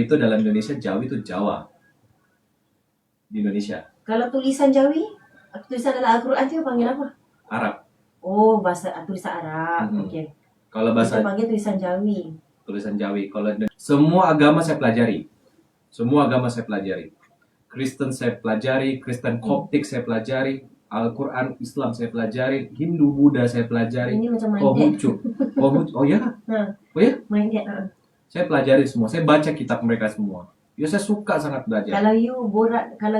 Itu dalam Indonesia, Jawi itu Jawa. Di Indonesia. Kalau tulisan Jawi, tulisan dalam Al-Quran itu panggil apa? Arab. Oh, bahasa tulisan Arab. Okey. Kalau bahasa kita panggil tulisan Jawi. Tulisan Jawi. Kalau semua agama saya pelajari. Semua agama saya pelajari. Kristen saya pelajari, Kristen Koptik saya pelajari, Al-Quran Islam saya pelajari, Hindu Buddha saya pelajari. Ini macam Konghucu. Oh ya? Oh ya? Minded. Saya pelajari semua. Saya baca kitab mereka semua. Ya saya suka sangat belajar. Kalau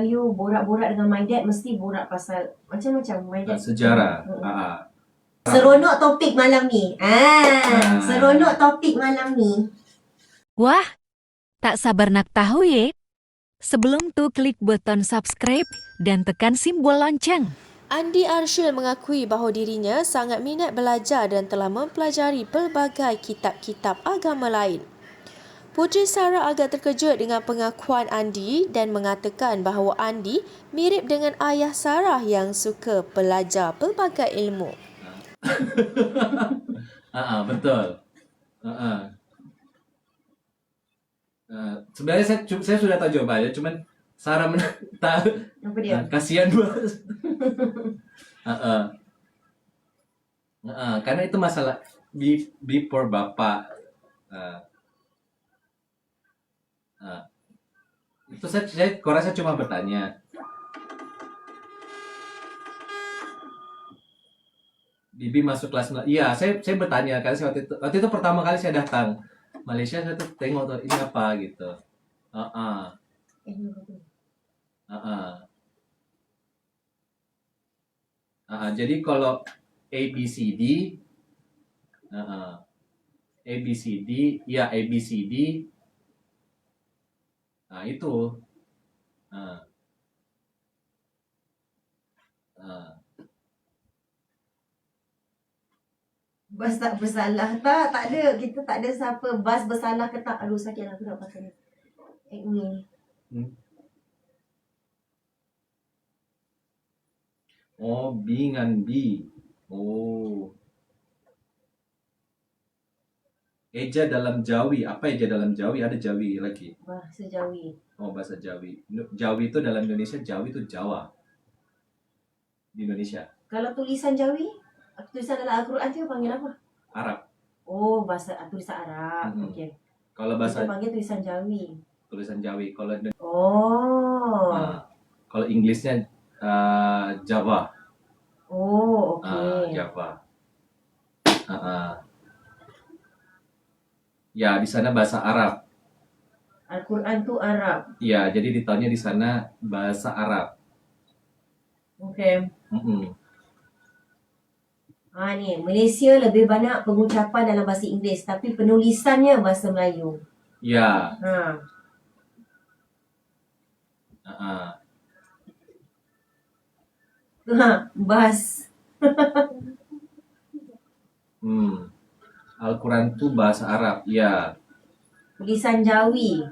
you borak-borak dengan my dad, mesti borak pasal macam-macam my dad. Sejarah. Seronok topik malam ni. Seronok topik malam ni. Wah, tak sabar nak tahu ya. Sebelum tu klik button subscribe dan tekan simbol lonceng. Andi Arshil mengakui bahawa dirinya sangat minat belajar dan telah mempelajari pelbagai kitab-kitab agama lain. Puteri Sarah agak terkejut dengan pengakuan Andi dan mengatakan bahawa Andi mirip dengan ayah Sarah yang suka belajar pelbagai ilmu. Betul. Sebenarnya saya sudah tahu jawabannya, cuman Sarah tak. Apa dia? Kasihan banget. Karena itu masalah before bapak. Itu saya rasa cuma bertanya. Bibi masuk kelas 9. Iya, saya bertanya karena waktu itu pertama kali saya datang Malaysia, saya tuh tengok tuh ini apa gitu. Jadi kalau ABCD, ya ABCD, nah itu. Bas tak bersalah tak ada. Kita tak ada siapa bas bersalah ke tak. Aduh sakit aku nak pakai ni. Oh, B dengan B. Oh. Eja dalam Jawi. Apa eja dalam Jawi? Ada Jawi lagi. Bahasa Jawi. Oh, bahasa Jawi. Jawi itu dalam Indonesia, Jawi itu Jawa. Di Indonesia. Kalau tulisan Jawi, tulisan dalam Al-Quran itu panggil apa? Arab. Oh, bahasa tulisan Arab. Okey. Kalau bahasa kita panggil tulisan Jawi. Tulisan Jawi. Kalau kalau Inggrisnya Java. Oh, okey. Java. Ya, di sana bahasa Arab. Al-Quran tu Arab. Ya, jadi ditahunya di sana bahasa Arab. Okey. Ni Malaysia lebih banyak pengucapan dalam bahasa Inggeris tapi penulisannya bahasa Melayu. Ya. Bas. Al-Quran itu bahasa Arab, ya. Tulisan Jawi.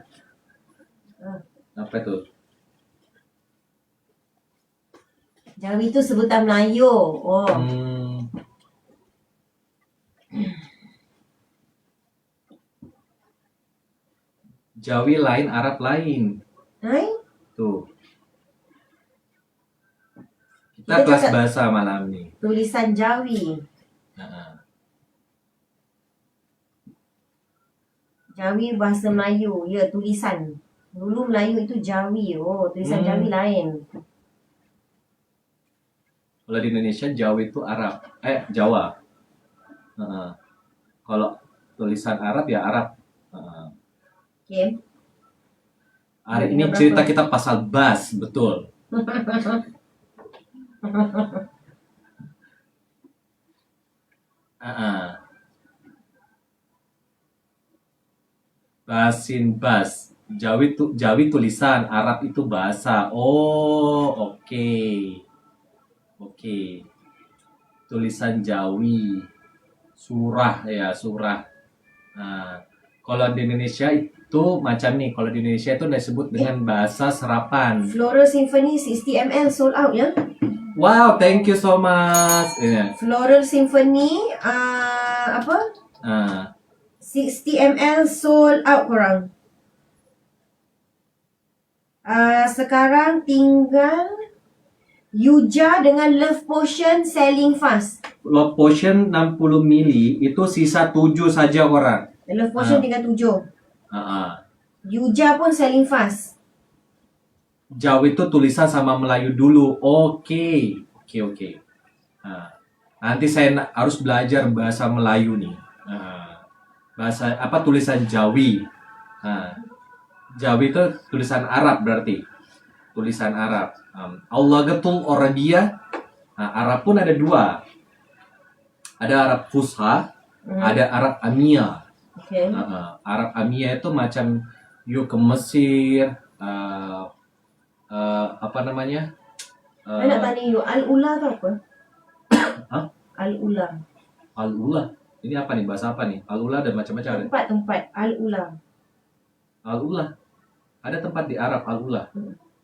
Apa itu? Jawi itu sebutan Melayu. Oh. Jawi lain, Arab lain. Tuh. Kita kelas bahasa malam nih. Tulisan Jawi. Jawi bahasa Melayu. Ya, tulisan. Dulu Melayu itu Jawi. Oh, tulisan Jawi lain. Kalau di Indonesia Jawi itu Arab. Jawa. Kalau tulisan Arab ya Arab. Okey. Hari ini cerita kita pasal bas, betul. Basin bas. Jawi tulisan, Arab itu bahasa. Oh, oke. Tulisan Jawi. Surah ya, surah. Kalau di Indonesia itu macam nih. Kalau di Indonesia itu disebut dengan bahasa serapan. Floral Symphony 60 ml sold out ya. Wow, thank you so much. Floral Symphony 60 ml sold out korang. Sekarang tinggal Yuja dengan Love Potion selling fast. Love Potion 60 mili itu sisa 7 saja orang. Love Potion tinggal 7. Yuja pun selling fast. Jauh itu tulisan sama Melayu dulu. Oke. Nanti saya harus belajar bahasa Melayu nih. Bahasa apa tulisan Jawi. Jawi itu tulisan Arab berarti. Tulisan Arab. Allah getul Arabia. Arab pun ada 2. Ada Arab Fusha, ada Arab Amia. Okay. Arab Amia itu macam you ke Mesir, apa namanya? Saya nak tanya you, Al-Ula tu apa? Hah? Al-Ula. Al-Ula. Ini apa nih? Bahasa apa nih? Al-Ula ada macam-macam. Tempat. Al-Ula. Al-Ula. Ada tempat di Arab Al-Ula.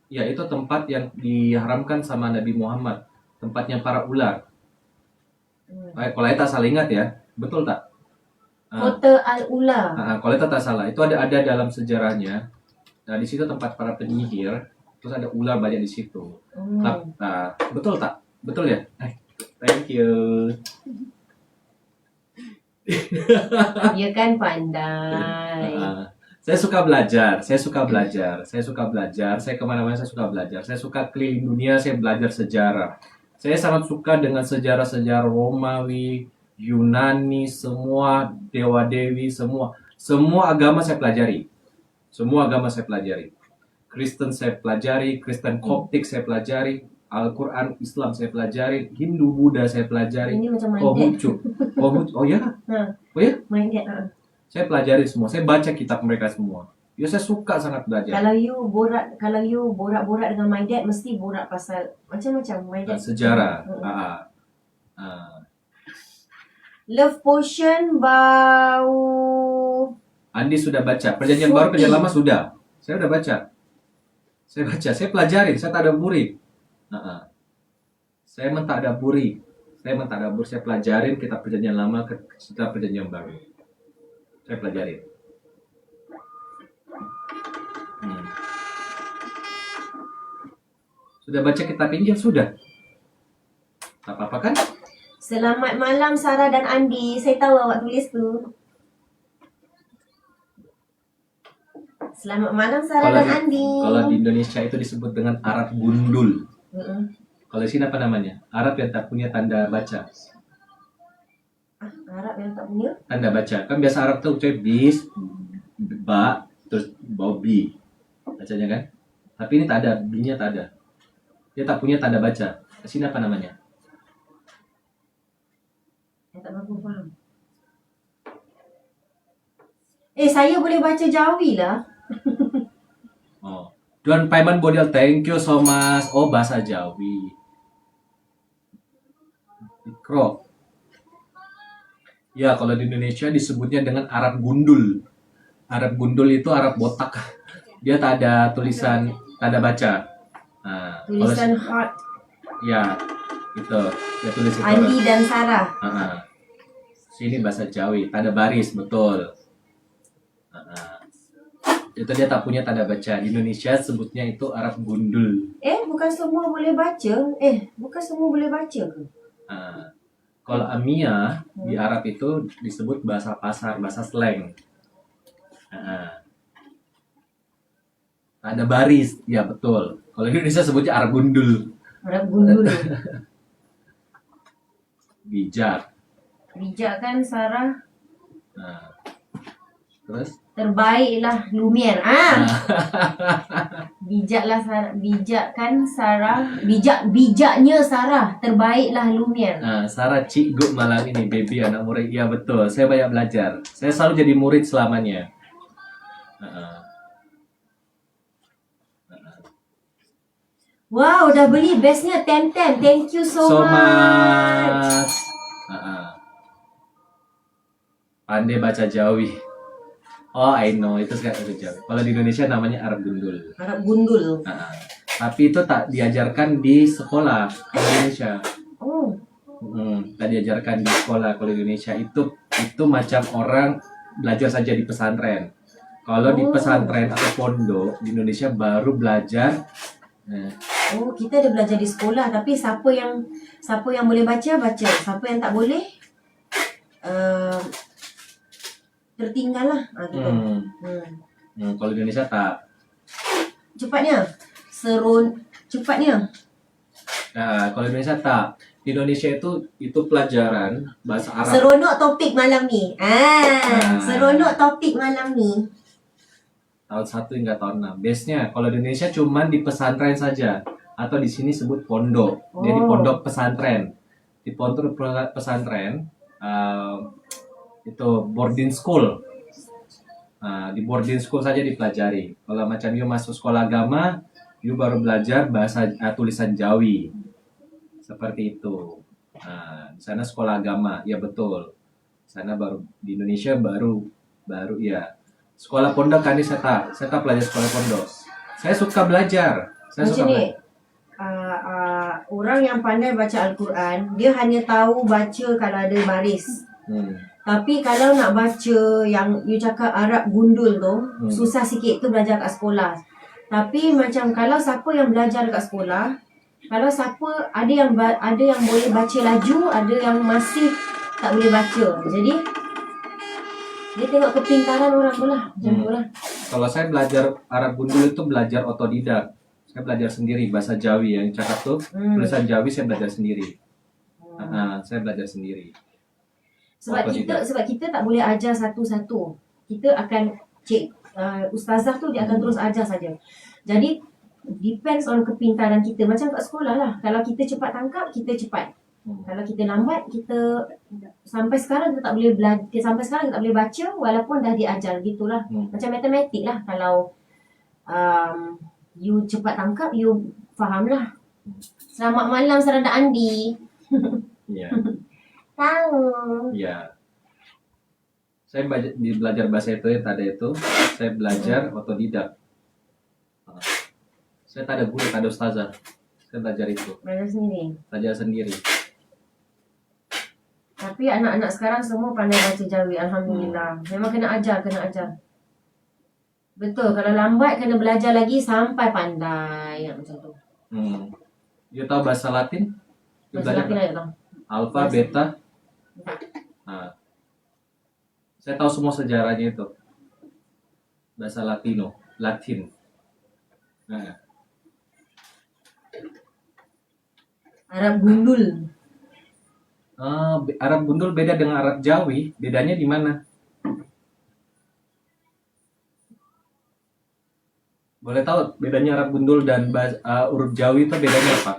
Ya, itu tempat yang diharamkan sama Nabi Muhammad. Tempatnya para ular. Kalau saya tak salah ingat ya. Betul tak? Kota Al-Ula. Kalau itu tak salah, itu ada dalam sejarahnya. Nah, di situ tempat para penyihir, terus ada ular banyak di situ. Betul tak? Betul ya? Thank you. Dia kan pandai. Saya suka belajar. Saya kemana-mana saya suka belajar. Saya suka keliling dunia, saya belajar sejarah. Saya sangat suka dengan sejarah-sejarah Romawi, Yunani, semua dewa-dewi, semua agama saya pelajari. Kristen saya pelajari, Kristen Koptik saya pelajari, Al-Quran Islam saya pelajari, Hindu Buddha saya pelajari. Ini macam Konghucu. Oh ya? Oh ya? Minded. Saya pelajari semua. Saya baca kitab mereka semua. Ya, saya suka sangat belajar. Kalau you borak-borak dengan my dad, mesti borak pasal macam-macam my dad. Sejarah. Love Potion bau. Andi sudah baca. Perjanjian baru, perjanjian lama sudah. Saya udah baca. Saya pelajarin. Saya tak ada murid. Saya mentadaburi. Saya pelajarin kitab perjanjian lama ke kitab perjanjian baru. Saya pelajarin. Sudah baca kitab Injil? Sudah. Tak apa-apa kan? Selamat malam Sarah dan Andi. Saya tahu awak tulis tu. Selamat malam Sarah dan Andi. Kalau di Indonesia itu disebut dengan Arab gundul. Kalau di sini apa namanya? Arab yang tak punya tanda baca. Arab yang tak punya? Tanda baca. Kan biasa Arab tuh ucap bis, ba, terus bawa bi. Bacanya kan? Tapi ini tak ada, B-nya tak ada. Dia tak punya tanda baca. Di sini apa namanya? Saya tak mampu faham. Saya boleh baca Jawi lah. Oh. Tuan Paiman Bodil, thank you so much. Oh, bahasa Jawi. Ikro. Ya, kalau di Indonesia disebutnya dengan Arab gundul. Arab gundul itu Arab botak. Dia tak ada tulisan tanda baca. Tulisan heart. Ya, itu. Ya tulis itu. Andi dan Sarah. Sini bahasa Jawi, tanda baris, betul. Itu dia tak punya tanda baca. Di Indonesia sebutnya itu Arab gundul. Bukan semua boleh baca. Bukan semua boleh baca ke? Kalau Amia di Arab itu disebut bahasa pasar, bahasa slang. Ada baris, ya betul. Kalau di Indonesia sebutnya Arab gundul. Arab gundul. Bijak. Bijak kan Sarah? Terus? Terbaiklah Lumiere. Bijaklah Sarah. Bijak kan Sarah? Bijaknya Sarah. Terbaiklah Lumiere. Sarah cikgu malam ini, baby anak murid. Ya betul, saya banyak belajar. Saya selalu jadi murid selamanya. Wow, dah beli bestnya 10-10. Thank you so much. Pandai baca Jawi. Oh, I know, itu sekarang bahasa Jawi. Kalau di Indonesia namanya Arab gundul. Arab gundul. Tapi itu tak diajarkan di sekolah di Indonesia. Oh. Tak diajarkan di sekolah. Kalau di Indonesia itu macam orang belajar saja di pesantren. Kalau di Oh. pesantren atau pondok di Indonesia baru belajar. Nah, Oh, kita ada belajar di sekolah, tapi siapa yang boleh baca, siapa yang tak boleh uh, tertinggal lah. Gitu. Kalau di Indonesia tak. Cepatnya. Cepatnya. Nah, kalau di Indonesia tak. Di Indonesia itu pelajaran bahasa Arab. Seronok topik malam ni. Seronok topik malam ni. Tahun 1 hingga tahun 6. Base-nya kalau di Indonesia cuman di pesantren saja atau di sini sebut pondok. Jadi pondok pesantren. Di pondok pesantren itu boarding school. Nah, di boarding school saja dipelajari. Kalau macam you masuk sekolah agama, you baru belajar bahasa tulisan Jawi. Seperti itu. Nah, di sana sekolah agama, ya betul. Sana baru di Indonesia baru ya. Sekolah pondok kan saya tak belajar sekolah pondok. Saya suka belajar. Macam ni. Orang yang pandai baca Al-Quran, dia hanya tahu baca kalau ada baris. Tapi kalau nak baca yang you cakap Arab gundul tu, susah sikit tu belajar kat sekolah. Tapi macam kalau siapa yang belajar kat sekolah, kalau siapa ada yang boleh baca laju, ada yang masih tak boleh baca. Jadi dia tengok kepintaran orang tu lah. Macam tu lah. Kalau saya belajar Arab gundul itu belajar otodidak. Saya belajar sendiri bahasa Jawi yang cakap tuh. Tulisan Jawi saya belajar sendiri. Saya belajar sendiri. Sebab kita tak boleh ajar satu-satu. Kita akan ustazah tu dia akan terus ajar saja. Jadi depends on kepintaran kita. Macam kat sekolah lah. Kalau kita cepat tangkap, kita cepat. Kalau kita lambat, kita sampai sekarang kita tak boleh baca walaupun dah diajar gitulah. Macam matematik lah. Kalau you cepat tangkap, you faham lah. Selamat malam Serada Andi. Ya. Tahu. Ya. Saya belajar bahasa itu ya tadi itu. Saya belajar otodidak. Saya tak ada guru, tak ada ustazah. Saya belajar itu. Belajar sendiri. Tapi anak-anak sekarang semua pandai baca Jawi. Alhamdulillah. Memang kena ajar. Betul. Kalau lambat kena belajar lagi sampai pandai. Macam tu. You tahu bahasa Latin? Bahasa Latin ada tak? Alfa, beta. Nah, saya tahu semua sejarahnya itu. Bahasa Latin. Nah. Arab gundul. Arab gundul beda dengan Arab Jawi. Bedanya di mana? Boleh tahu bedanya Arab gundul dan huruf Jawi itu bedanya apa?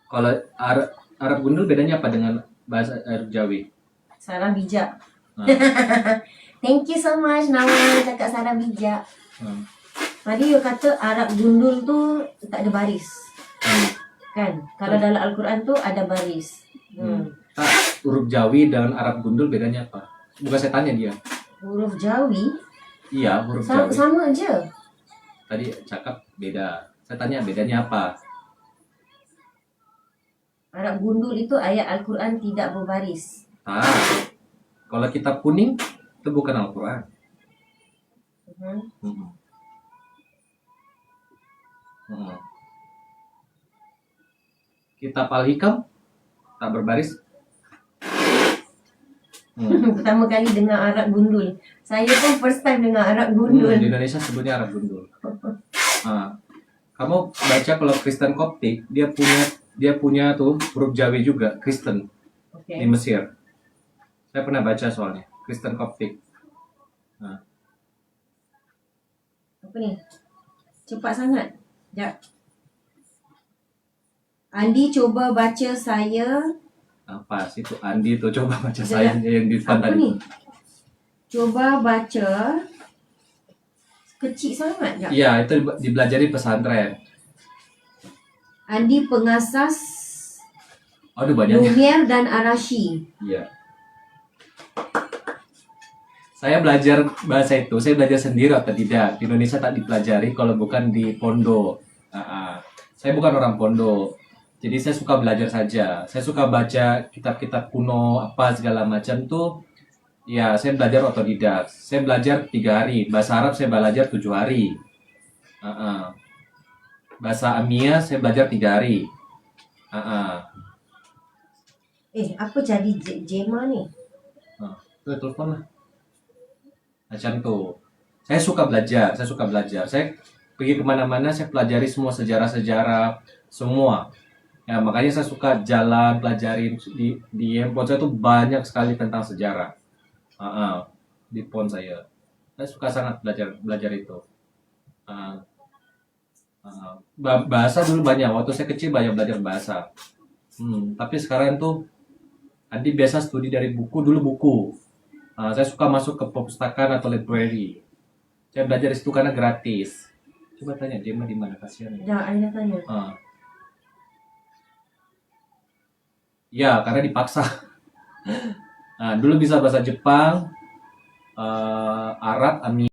Kalau Arab gundul bedanya apa dengan bahasa Arab Jawi? Salah bijak. Thank you so much Nawal cakap salah bijak. Tadi you kata Arab gundul tu tak ada baris. Kan? Kalau dalam Al-Quran tu ada baris. Huruf Jawi dan Arab gundul bedanya apa? Bukan saya tanya dia. Huruf Jawi? Iya, huruf Jawi. Sama je. Tadi cakap beda. Saya tanya bedanya apa? Arab gundul itu ayat Al-Quran tidak berbaris. Kalau kitab kuning itu bukan Al-Quran. Kitab Al-Hikam tak berbaris. Pertama kali dengar Arab gundul. Saya pun first time dengar Arab gundul. Di Indonesia sebutnya Arab gundul. Kamu baca kalau Kristen Koptik, dia punya tuh huruf Jawi juga, Kristen. Di Mesir. Saya pernah baca soalnya, Kristen Koptik. Apa ni? Cepat sangat. Sekejap. Andi cuba baca saya. Apa sih itu Andi tuh coba baca saya yang di depan Apa tadi. ni? Coba baca. Kecil sangat. Sekejap. Iya, itu dipelajari pesantren. Andi pengasas Aduh banyak. Lumiere dan Arashi. Iya. Saya belajar bahasa itu, saya belajar sendiri atau tidak. Di Indonesia tak dipelajari kalau bukan di pondok. Saya bukan orang pondok. Jadi saya suka belajar saja. Saya suka baca kitab-kitab kuno apa segala macam tuh Ya, saya belajar otodidak. Saya belajar 3 hari. Bahasa Arab saya belajar 7 hari. Uh-uh. Bahasa Amia saya belajar 3 hari. Uh-uh. Apa jadi Jema ni? Tuh, telepon lah. Macam tuh. Saya suka belajar. Saya pergi kemana-mana, saya pelajari semua sejarah-sejarah, semua. Ya, makanya saya suka jalan, pelajarin. Di handphone saya tuh banyak sekali tentang sejarah. Di phone saya. Saya suka sangat belajar itu. Uh, Bahasa dulu banyak. Waktu saya kecil banyak belajar bahasa. Tapi sekarang tuh Andi biasa studi dari buku, dulu buku. Saya suka masuk ke perpustakaan atau library. Saya belajar di situ karena gratis. Coba tanya Jema di mana, kasihan ya. Dah, Anda tanya. Ya, karena dipaksa. Dulu bisa bahasa Jepang, Arab, Ami.